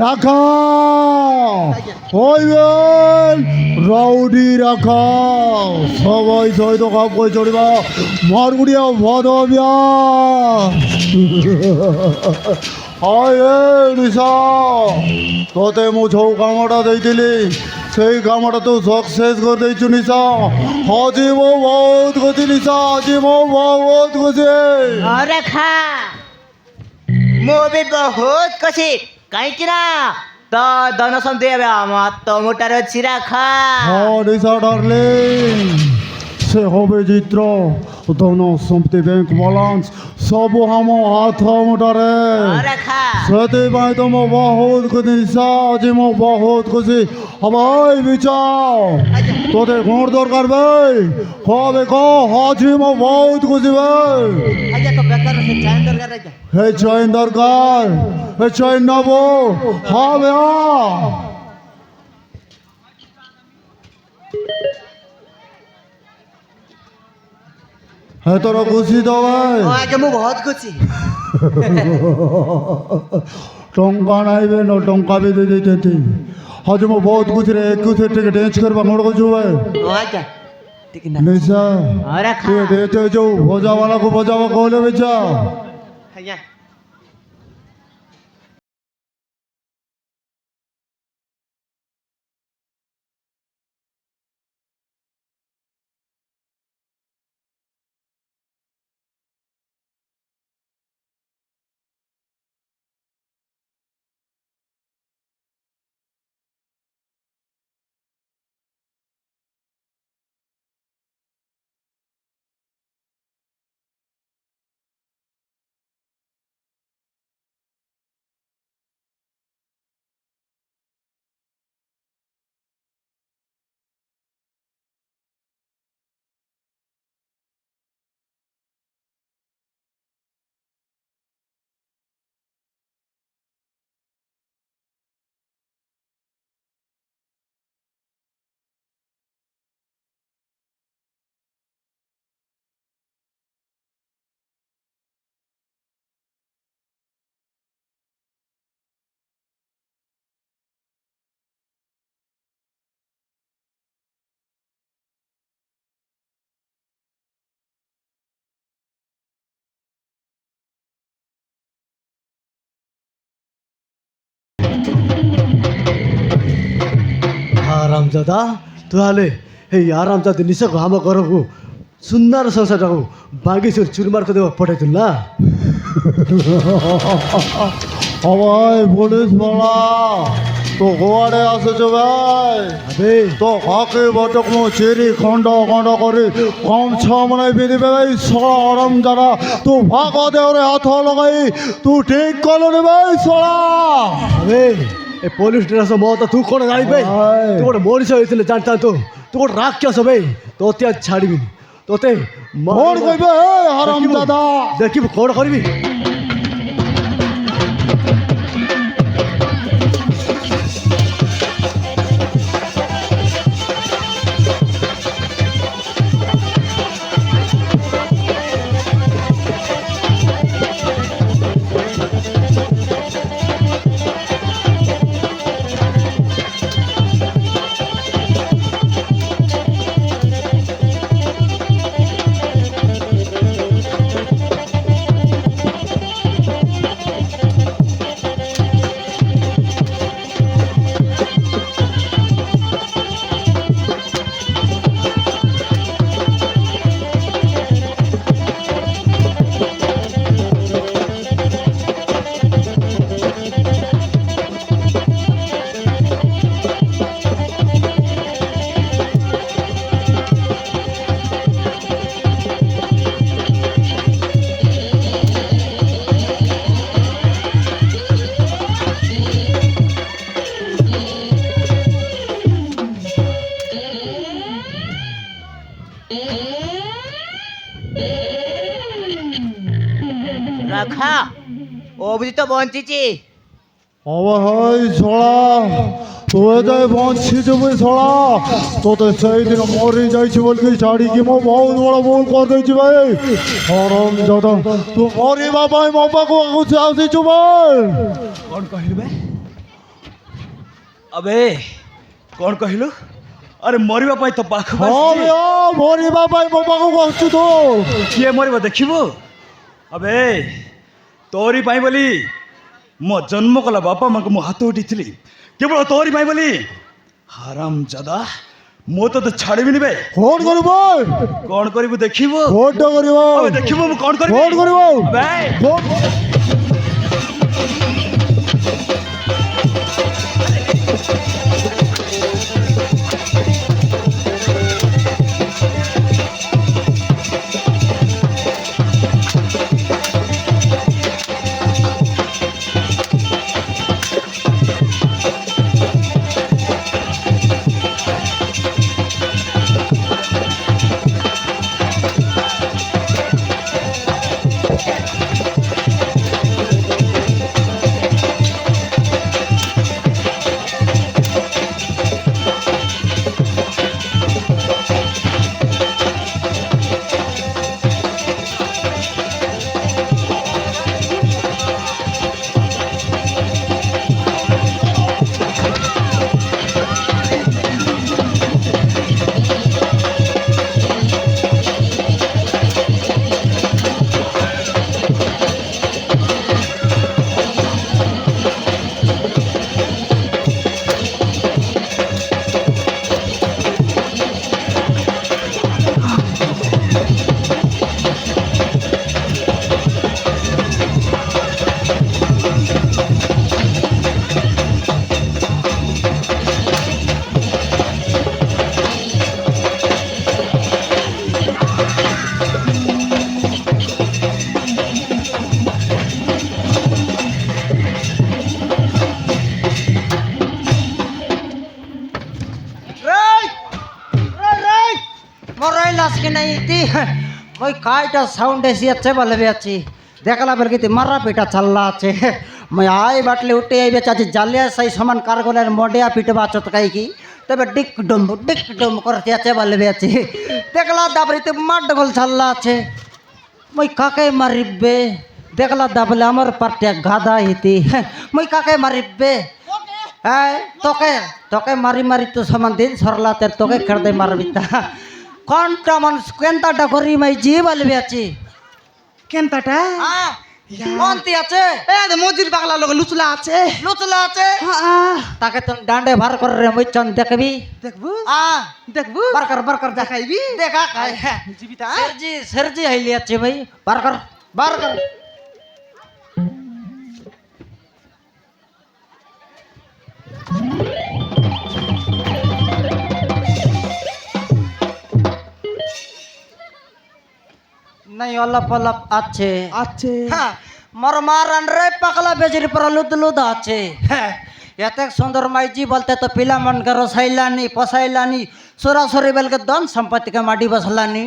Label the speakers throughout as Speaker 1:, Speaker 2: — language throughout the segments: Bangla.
Speaker 1: রাখা হইবেন রাউডি রাখা সবাই সহিত খাপ করে চড়িবা মারগুড়িয়া ভদবিয়া নিশা তোতে মু ছৌ কামটা ଦେଇଥିଲି ସେଇ କାମଟା ତୁ ସକ୍ସେସ୍ କରିଦେଇଛୁ ନିଶା ଆଜି ମୁଁ ବହୁତ ଖୁସି ନିଶା ଆଜି ମୁଁ ବହୁତ ଖୁସି
Speaker 2: अरे खा ମୁଁ ବି ବହୁତ ଖୁସି କାହିଁକି ନା ତ ଧନ ସନ୍ଦେହ ତମଟାର ଚିରା ଖା
Speaker 1: ହଁ ନିଶା ଡାର୍ଲିଂ ସେ হবে ଚିତ୍ର ଧନ ସମ୍ପତ୍ତି ବ୍ୟାଙ୍କ ବାଲାନ୍ସ ସବୁ ଆମ ହାତ ମୁଠାରେ
Speaker 2: अरे खା
Speaker 1: ସେଥିପାଇଁ ତ ମୁଁ ବହୁତ ଖୁସି ନିଶା ଆଜି ମୁଁ ବହୁତ ଖୁସି ହବାଇ ବିଚାର তোদের ঘোর দরকার ভাই হবে আজি মো বহুত খুশি ভাই
Speaker 2: আচ্ছা তো বেকার সে চাইন দরকার রাখা
Speaker 1: হে চৈন দরকার হে চৈন নবো হবে হে তোরা খুশি তো ভাই
Speaker 2: আগে মু বহুত খুশি
Speaker 1: টঙ্কা নাইবে ন টঙ্কা भी दे देते आज मैं बहुत कुछ रे कुछ टिकट डेंच कर बंगड़ को जो है
Speaker 2: আচ্ছা ঠিক না
Speaker 1: निशा
Speaker 2: अरे खा
Speaker 1: ये देते जो भोजा वाला को भोजावा कहले बेचा
Speaker 2: আচ্ছা
Speaker 3: आरामजादा तुहाले हे आरामजादा निसको हाम गरको सुन्दर संसारको बागी सुर चुरमारको देव पठाइदिनु ल
Speaker 1: हवाई पुलिस वाला तो गोवाड़े आसे जो भाई
Speaker 3: अबे
Speaker 1: तो खाके बटक मो चेरी खंड खंड करे कम छ मनाई बिदी भाई सोला आराम जरा तू भागो दे और हाथ लगाई तू ठीक कलो रे भाई सोला
Speaker 3: अबे ए पुलिस ड्रेस म त तू कोन गाडी बे तू कोन मनिस होइथिले जानता तू कोन राख्या सबै तोते छाडिबिनी तोते
Speaker 1: मोर गइबे हराम दादा
Speaker 3: देखिब कोन करबी
Speaker 2: রাখা অবধি তো বঞ্চিছি
Speaker 1: अब हाय सोला তুই যাই বঞ্চি যাবি ছড়া তোতে সেই দিন মরে যাইছি বলকি ছাড়িকি মো বহুত বড় ভুল କରିଦେଇଛି ভাই হরম দাদা তু মরিবা ପାଇଁ ମୋ ପାଖକୁ ଆସିଛୁ ଭାଇ
Speaker 4: कौन कहलु बे अबे कौन कहलु अरे मरिबा पाई तो पाख
Speaker 1: ହଁ ବେ ମରିବା ପାଇଁ ମୋ ପାଖକୁ ଆସୁଛୁ ତୁ
Speaker 4: किए मरिबा देखिबो अबे तोरी पाई बोली मो जन्म कला बापा मां को मो हाथ उठीथिली केवल तोरी पाई बोली हराम जादा मो तो छाड़बी बे
Speaker 1: ଫୋନ କରିବୁ
Speaker 4: कौन करिबु देखिबो
Speaker 1: ଫୋନଟା କରିବ
Speaker 4: अबे देखिबो मु कौन करिबि
Speaker 1: ଫୋନ କରିବୁ
Speaker 4: अबे
Speaker 1: ଫୋନ
Speaker 5: মরাইলাস কি নাই তি ওই কাইটা সাউন্ড এসি আছে বলে বেছি দেখলা বলকি তি মারা পিটা চাল্লা আছে মই আই বাটলে উঠে আইবে চাচি জালিয়া সাই সমান কারগলের মডিয়া পিটবা চত কাই কি তবে ডিক ডম করতে আছে বলে বেছি দেখলা দাবরিতে মাড গল চাল্লা আছে মই কাকে মারিবে দেখলা দাবলে আমার পার্টিয়া গাদা হিতি মই কাকে মারিবে হ্যাঁ তোকে তোকে মারি মারি তো সমান দিন সরলা তের তোকে খেড়ে মারবি তা কোনটা মানুষ কেনতাটা করি মাই জি বলবি আছি
Speaker 6: কেনতাটা
Speaker 5: কোনটি আছে
Speaker 6: এ মজির বাংলা লোক লুচলা আছে
Speaker 5: লুচলা আছে
Speaker 6: হ্যাঁ
Speaker 5: তাকে তো ডান্ডে ভার করে রে মই চন দেখবি
Speaker 6: দেখবু
Speaker 5: আ
Speaker 6: দেখবু
Speaker 5: বার কর
Speaker 6: দেখাইবি
Speaker 5: দেখা খাই
Speaker 6: জীবিতা
Speaker 5: सरजी হাইলি আছে ভাই বার কর নাই অলপ আছে
Speaker 6: আছে
Speaker 5: হ্যাঁ মোর মারান রে পাগলা বেজির পর লুদ আছে হ্যাঁ এত সুন্দর মাইজি বলতে তো পিলা মন কে রসাইলানি পসাইলানি সরাসরি বেলকে ধন সম্পত্তি के माटी बसलानी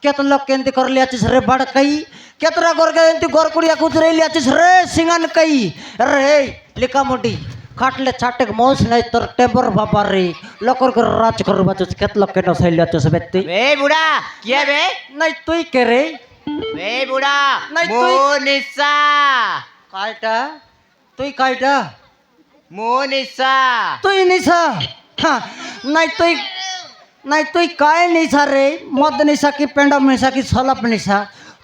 Speaker 5: केत लोग केंती कर लिया रे बड़ कई केतरा गोर के एंती गोर कुड़िया कुचरे लिया रे सिंगन कई रे लिका मोटी काटले चाटे के मौस नहीं तोर टेम्पर बाबा रे लोकर कर राज कर बचो केत लोग के नसाई लिया से व्यक्ति
Speaker 2: बे बुढ़ा क्या बे
Speaker 5: नहीं तुई के रे
Speaker 2: बे बुढ़ा
Speaker 5: नहीं, तुई-
Speaker 2: मोनिसा
Speaker 5: कायटा तुई कायटा
Speaker 2: मोनिसा
Speaker 5: তুই নিশা হ্যাঁ, নাই তুই কায় নিশা রে মদ নিশা কি পেন্ডম নিশা কি সলপ নিশা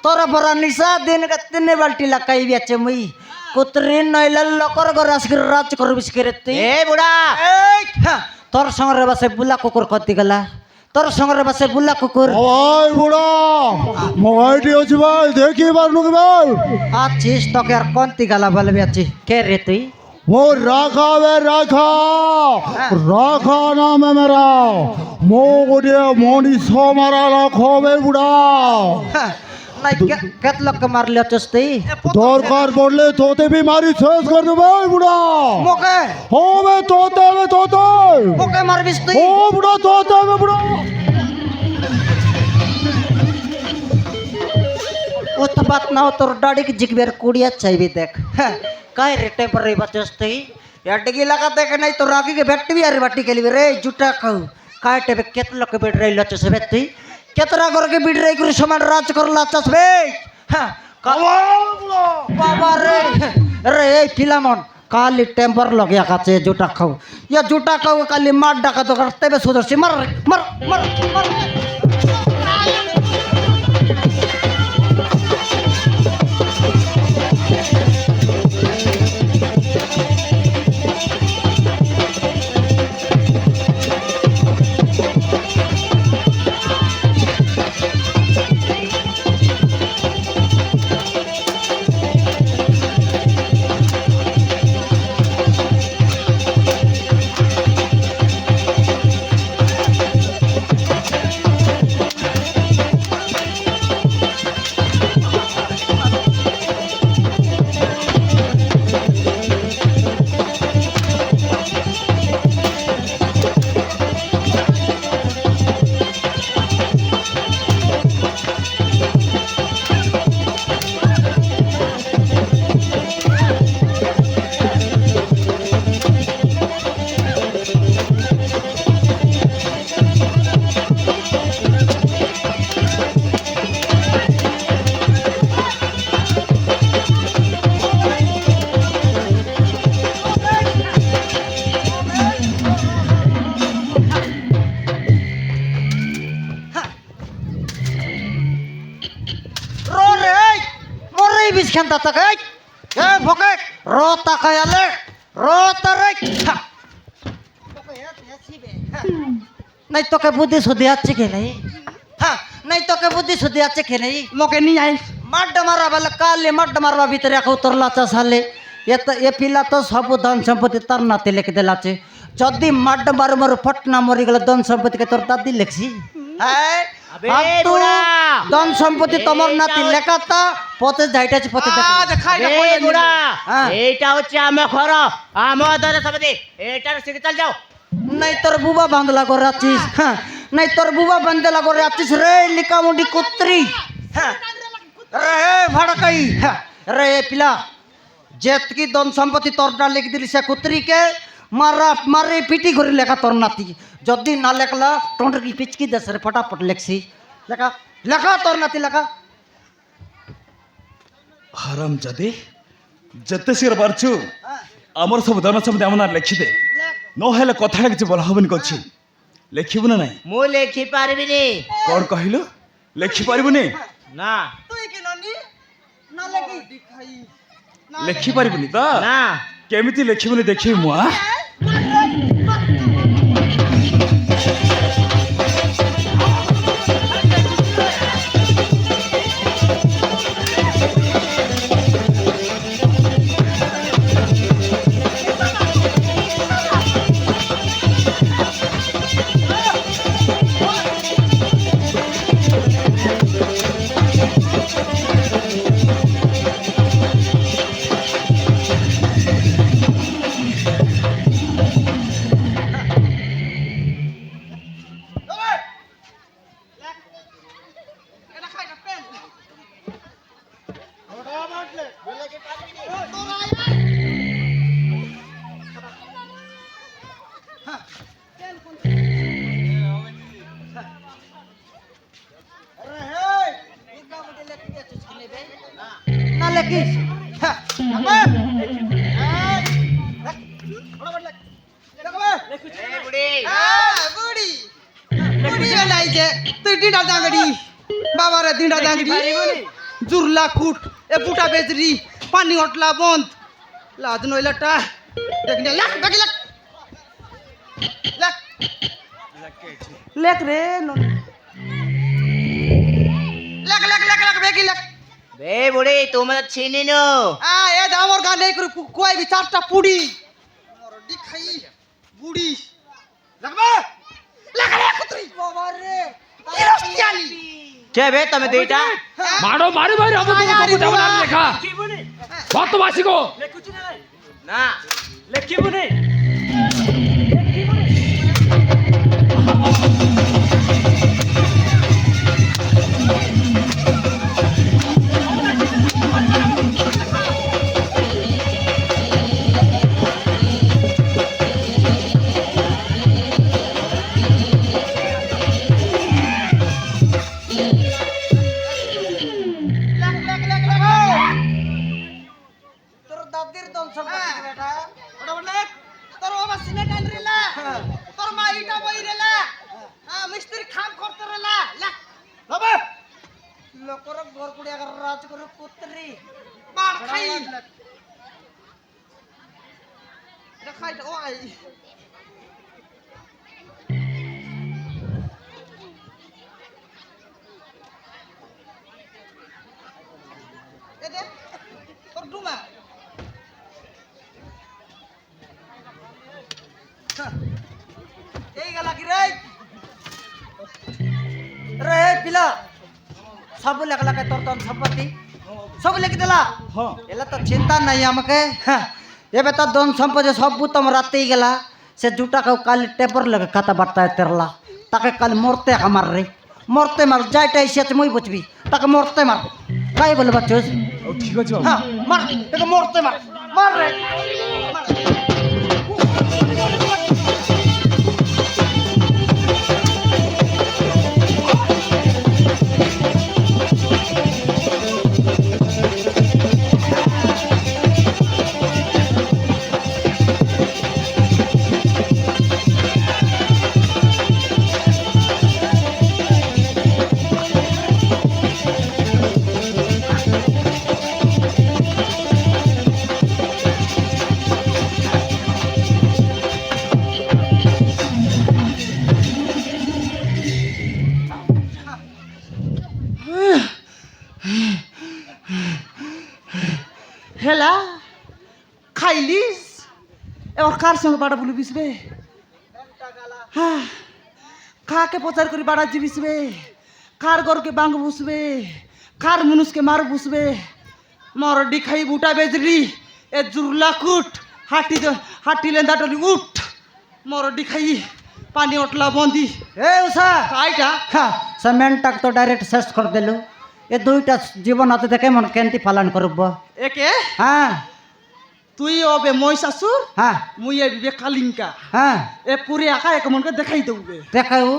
Speaker 5: তোর বড় নিশা দিন কে 3 বালতি লাগাই বেচে মুই কুতরি নইলে লোকর ঘর আসকি রাজ করবিস করে তুই
Speaker 2: ए बुढ़ा
Speaker 5: এই হ্যাঁ, তোর সঙ্গে বাসে বুলা কুকুর কতি গলা তোর সঙ্গে বাসে বুলা কুকুর
Speaker 1: ভাই বুড়া মোবাইলটি আছে ভাই দেখি পারনু কি ভাই
Speaker 5: আছিস তোকে আর কোনতি গলা বলবি আছি কে রে তুই
Speaker 1: वो राखा वे राखा राखा नाम है मेरा मो गोटे मनीष मारा लाखो वे बुढ़ा
Speaker 5: হ্যাঁ, নাই কেত লোক মারলি আছিস তুই
Speaker 1: दरकार पड़ले तोते भी मारी शेष कर दे भाई बुढ़ा
Speaker 5: মোকে
Speaker 1: हो वे तोते
Speaker 5: মোকে মারবিস তুই
Speaker 1: ओ बुढ़ा तोते वे बुढ़ा
Speaker 5: ও তো বাত না তোর ডাড়ি কি জিগবের কুড়িয়া চাইবি দেখ হ্যাঁ কাই রেটে পরে বাচস তুই এটিকি লাগা দেখে নাই তো রাগিকে বেটবি আর বাটি খেলিবি রে জুটা খাও কাটে বে কেত লোক বেট রাই লচস বে তুই কেতরা করকে বিট রাই করে সমান রাজ করলা চাস বে হ্যাঁ বাবা রে রে এই পিলামন কালি টেম্পার লগে কাছে জুটা খাও ইয়া জুটা খাও কালি মার ডাকা তো করতে বে সুদর্শি মার রে, মার মার মার रो रे मोरे बिस खेंता तक ए भोके रो ताकायाले रो तरे नहीं तो के बुद्धि सुधि आछे के नहीं हां नहीं तो के बुद्धि सुधि आछे के नहीं
Speaker 6: মোকে নিয়ে আইস
Speaker 5: मड मारा बल काले मड मारवा भीतर को उतरला चा साले ये पिला तो सब धन संपत्ति तार नाते लिख देलाचे जदि मड मार मार फटना मरी गला धन संपत्ति के तोर दादी लिखसी है
Speaker 2: अबे
Speaker 5: अब तू
Speaker 2: बुढ़ा।
Speaker 5: धन संपत्ति तमर नाती लेखाता पते जाइटाছে পথে দেখো
Speaker 2: এই বুড়া
Speaker 5: হ্যাঁ।
Speaker 2: এইটা হচ্ছে আমার ঘর আমাদের সমিতি এটার সিকে চল যাও
Speaker 5: নাই তোর বুবা বান্দলা করে আছিস হ্যাঁ নাই তোর বুবা বান্দলা করে আছিস রে লিকামুডি কুত্রি হ্যাঁ রে ভাড়কাই হ্যাঁ রে পিলা যেতকি ধন সম্পত্তি তোরটা লিখে দিলি সে কুত্রিকে মারা মারে পিটি করে লেখা তোর নাতি যদি না লেখলা টোন্ডর কি পিচকি দেশ রে ফটাফট লেখছি লেখা লেখা তোর নাতি লেখা
Speaker 4: হারাম জাদে যেতে শীঘ্র পারছু আমার সব ধন সম্বন্ধে এমন আর লেখিদে নহলে কথাটা কিছু বলা হবনি করছি লেখিবু না নাই
Speaker 2: মু লেখি পারবিনি
Speaker 4: কଣ କହିଲୁ ଲେଖିପାରିବୁନି
Speaker 2: না
Speaker 5: তুই কি ননি না লেখি
Speaker 4: ଲେଖିପାରିବୁନି ତ
Speaker 2: না
Speaker 4: କେମିତି ଲେଖିବୁନି ଦେଖିବି ମୁଁ ଆଁ?
Speaker 5: না লেখিস হ্যাঁ
Speaker 2: এই বুড়ি
Speaker 6: বুড়ি বুড়ি নাই যে তুই ডিডা দাঙ্গড়ি বাবারে ডিডা দাঙ্গড়ি জুরলা কুট এ পুটা বেজরি পানি হটলা বন্ধ লাজ নইলাটা দেখনি লাখ বাকি লাখ লাখ লেখ রে লাখ লাখ লাখ লাখ বেকি লাখ
Speaker 2: বে বুড়ি তুমি তো চিনি নো
Speaker 6: এ দামর গান এই করে কুয়াই বি চারটা পুড়ি মরডি খাই বুড়ি লাগবে লাখ লাখ কুত্রি বাবা রে ইরস্তিয়ানি
Speaker 2: কে বে তুমি দুইটা
Speaker 7: মারো মারি মারি আমি তোমাকে কবিতা বলে লেখা বর্তমাসী গো
Speaker 2: না
Speaker 7: লেখিবুনি
Speaker 6: ওটা বলে তোর বাবা সিমেন্ট আন রেলা তোর মা ইটা বই রেলা মিস্ত্রি খাম করতে রেলা বাবা
Speaker 5: লোকর ঘর কুড়ি আগার রাজ করে পুত্রি
Speaker 6: মার খাই এটা খাই ও আই এদে তোর ডুমা
Speaker 5: এই গলা কি রে রে পিলা सब लेख लगे तोर तोर संपत्ति सब लिख देला
Speaker 4: हाँ
Speaker 5: एला तो चिंता नहीं हमके एबे तो दोन संपत्ति सब तुम राते ही गेला से जूटा का काल टेपर लगे खाता बाटता है तेरला ताके कल मरते हमार रे मरते मार जाइटा इसे मुई बुझबी ताके मरते मार काई बोले बच्चों
Speaker 4: ठीक আছে বাবু
Speaker 5: हां मार ताके मरते मार मार रे
Speaker 6: হেলা খাইলিস এবার কার সঙ্গে বাড়া বলে বিসবে হ্যাঁ কাকে প্রচার করে বাড়া জিবিসবে কার গরকে বাঙ্গ বুসবে কার মনুষকে মার বুসবে মর ডিখাই বুটা বেজরি এ জুরলা কুট হাটি লেন্দা টলি উঠ মর ডিখাই পানি ওটলা বন্দি
Speaker 5: ए उषा
Speaker 6: কাইটা
Speaker 5: हाँ सीमेंट तक तो डायरेक्ट सर्च कर देलु ये दुईटा जीवन हाथे देखे मन केंती पालन करब
Speaker 6: একে
Speaker 5: हाँ
Speaker 6: তুই অবে মহিষাসুর
Speaker 5: हाँ
Speaker 6: মুই এ কালিঙ্কা
Speaker 5: हाँ
Speaker 6: এ পুরে আঁকা এক মনকে দেখাই দেবে
Speaker 5: देखाऊ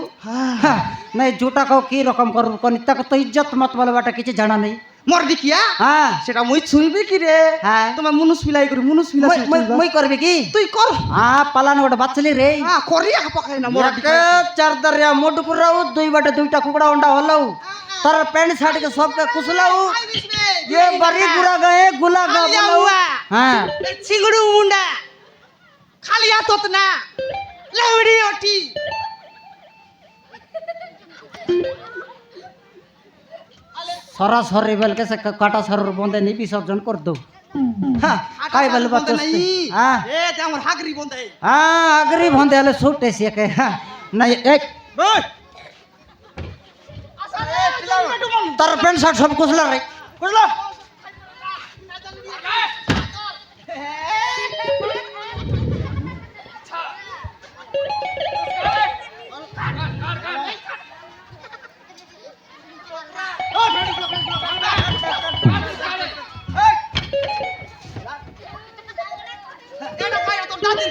Speaker 5: हाँ नहीं झूठा को की रकम करब कनी तक तो इज्जत मत वाला बाटा किछि जाना नहीं
Speaker 6: মর দেখিয়া
Speaker 5: हाँ
Speaker 6: সেটা মুই শুনবি কি রে
Speaker 5: হ্যাঁ।
Speaker 6: তোমার মনুষ ফিলাই করি মনুষ ফিলাই
Speaker 5: मुई करबी की
Speaker 6: তুই কর
Speaker 5: हाँ पालन गोटे बाचली रे
Speaker 6: হ্যাঁ করিয়া পকাই না মর
Speaker 5: एक चार दरिया मुड पुराऊ दुई बाटे दुईटा कुकड़ा अंडा हलाऊ तार पैंट शर्ट के सब के कुसलाऊ ये बरी गुरा गए गुला गा बोलाऊ हाँ
Speaker 6: চিংড়ু মুন্ডা খালিয়া তোত না লাউড়ি ওটি
Speaker 5: सरासरी बेल के से काटा सरर बंदे नहीं विसर्जन कर दो हाँ काई बेल बात हाँ
Speaker 6: এ তে আমার হাগরি বন্ধে
Speaker 5: हाँ अगरी बंदे हले छूटे से के हाँ नहीं एक तार पैंट शर्ट सब कुसला रे कुसला
Speaker 6: এটা কই তো দাদি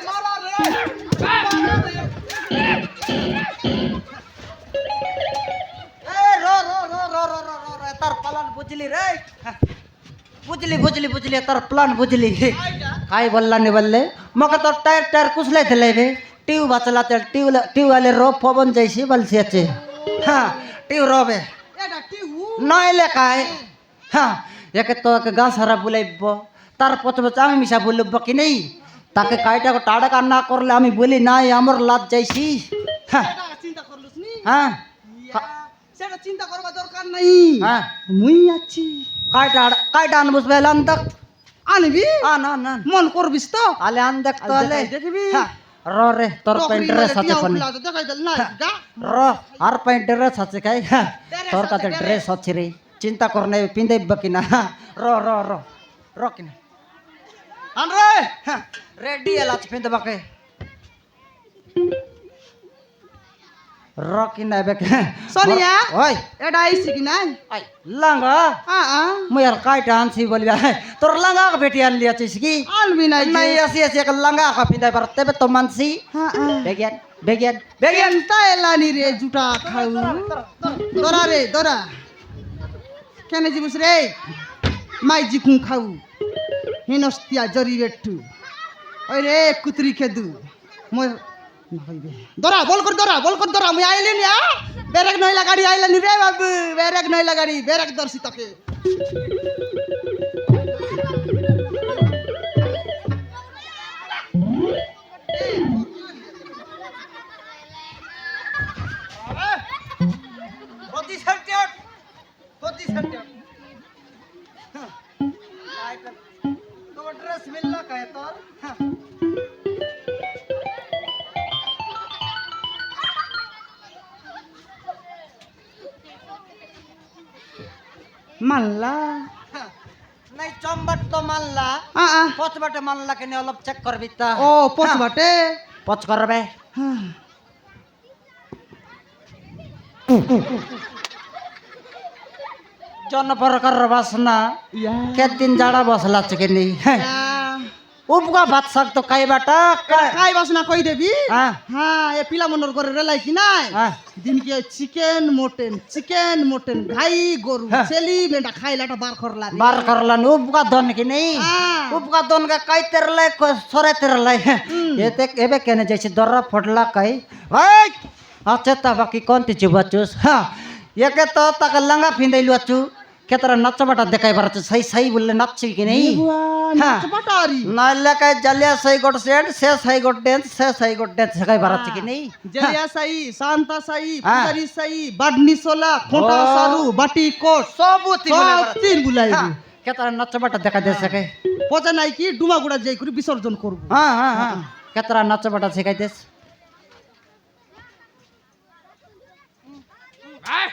Speaker 6: মারা রে
Speaker 5: रो रो रो रो रो रो रो रो तार प्लान बुझली रे बुझली बुझली बुझली तार प्लान बुझली काई बोलला नहीं बोलले मके तो टायर टायर कुसले थे बे ट्यूब बचला ते ट्यूब वाले रो पवन जैसी बलसी अच्छे हाँ ट्यूब रो बे
Speaker 6: এটা টিউ
Speaker 5: नय लेखाय हाँ एक तो एक गाँव सारा बुलाइब तार पच पच आमी मिसा बोलब कि नहीं ताके काईटा को टाड़का ना करले आमी बोली নাই আমার লাজ যাইছি হ্যাঁ
Speaker 6: এটা চিন্তা করলুস নি
Speaker 5: হ্যাঁ
Speaker 6: সেটা চিন্তা করবা দরকার নাই
Speaker 5: হ্যাঁ
Speaker 6: মুই আছি
Speaker 5: কাইটা কাইটা আনবুস বেলান তক
Speaker 6: আনবি
Speaker 5: আন আন আন
Speaker 6: মন করবিস তো
Speaker 5: আলে আন দেখ তো আলে
Speaker 6: দেখবি
Speaker 5: র রে তোর প্যান্ট ড্রেস আছে কোন
Speaker 6: দেখাই দিল না গা
Speaker 5: র আর প্যান্ট ড্রেস আছে কাই তোর কাছে ড্রেস আছে রে চিন্তা করনে পিন্দাইব কি না র র র র কি না
Speaker 6: আন রে
Speaker 5: রেডি এলা পিন্দাবাকে র কি না বে
Speaker 6: সোনিয়া
Speaker 5: ওই
Speaker 6: এটা আইছি কি নাই
Speaker 5: আই লাঙ্গা
Speaker 6: হ্যাঁ
Speaker 5: মুই আর কাইটা আনছি বলবা তোর লাঙ্গা কে বেটি আন লিয়াছিস কি
Speaker 6: আলবি নাই
Speaker 5: নাই আসি আসি এক লাঙ্গা কা পিন্দাই পার তবে তো মানছি
Speaker 6: হ্যাঁ
Speaker 5: বেগিয়ান বেগিয়ান
Speaker 6: বেগেন তাইলানি রে জুটা খাউ দরা রে দরা কেন জিবুস রে মাই জিকুম খাউ হিনস্তিয়া জরি বেট্টু ওই রে কুতরি খেদু মই ধরা বল কর ধরা মুই আইলি নি বেরেক নইলা গাড়ি আইলানি রে বাবু বেরেক নইলা গাড়ি বেরেক ধরছি তোকে
Speaker 5: ड्रेस मिलना का है तोर
Speaker 6: মাল্লা
Speaker 5: नहीं चम्बट तो मानला पच बाटे मानला के अलग चेक कर बिता
Speaker 6: ও পচ বাটে
Speaker 5: पच कर बे जन प्रकार बासना के दिन जाड़ा बसला के नहीं उपका भात साग तो खाई बाटा
Speaker 6: খাই বাসনা কই দেবি
Speaker 5: हाँ
Speaker 6: হ্যাঁ এ পিলা মনোর করে রেলাই কি নাই
Speaker 5: हाँ
Speaker 6: দিনকে চিকেন মটন ঘাই গরু ছেলি মেটা খাইলাটা বার করলা
Speaker 5: बार करला उपका धन की नहीं
Speaker 6: हाँ।
Speaker 5: उपका धन का कई तेरले सरे तेरले ये ते एबे कहने जैसे दर्रा फटला कई अच्छा ता बाकी कौन ती चुबचुस हाँ ये के तो तक लंगा फिंदैलु अचु के तरह नच बटा देखाई बार सही सही बोलले नच की नहीं हाँ
Speaker 6: পটারি
Speaker 5: नाले का जलिया सही गोट सेट से सही गोट डेंस से सही गोट डेंस देखाई बार की नहीं
Speaker 6: জেলিয়া সাই শান্তা সাই
Speaker 5: হ্যাঁ।
Speaker 6: পুজারি সাই বাডনি সোলা খোঁটা
Speaker 5: ও।
Speaker 6: সারু বাটি কোট
Speaker 5: सब
Speaker 6: সব তিন বুলাইবি
Speaker 5: के तरह नच बटा देखा दे सके
Speaker 6: পচা নাই কি ডুমাগুড়া যাই করে বিসর্জন করব
Speaker 5: हाँ हाँ हाँ के तरह नच बटा सिखाई देस
Speaker 7: এই,